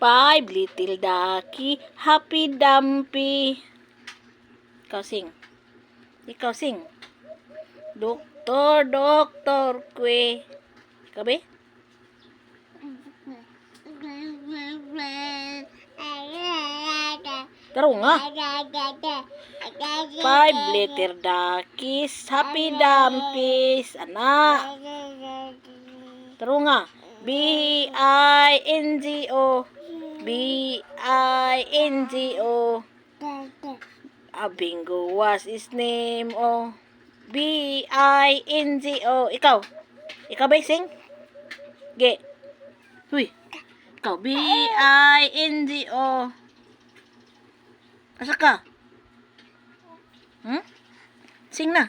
5 little ducky, happy dumpy. Ikaw sing. Ikaw sing. Doktor, doktor, kwe. Ikaw be? Taro nga. 5 little duckies, happy dumpies. Anak. Taro nga. B-I-N-G-O. B-I-N-G-O. Bingo was his name. Oh. B-I-N-G-O. Ikaw. Ikaw ba sing? Ge. Huy. Ikaw. B-I-N-G-O. Asa ka? Hmm? Sing na.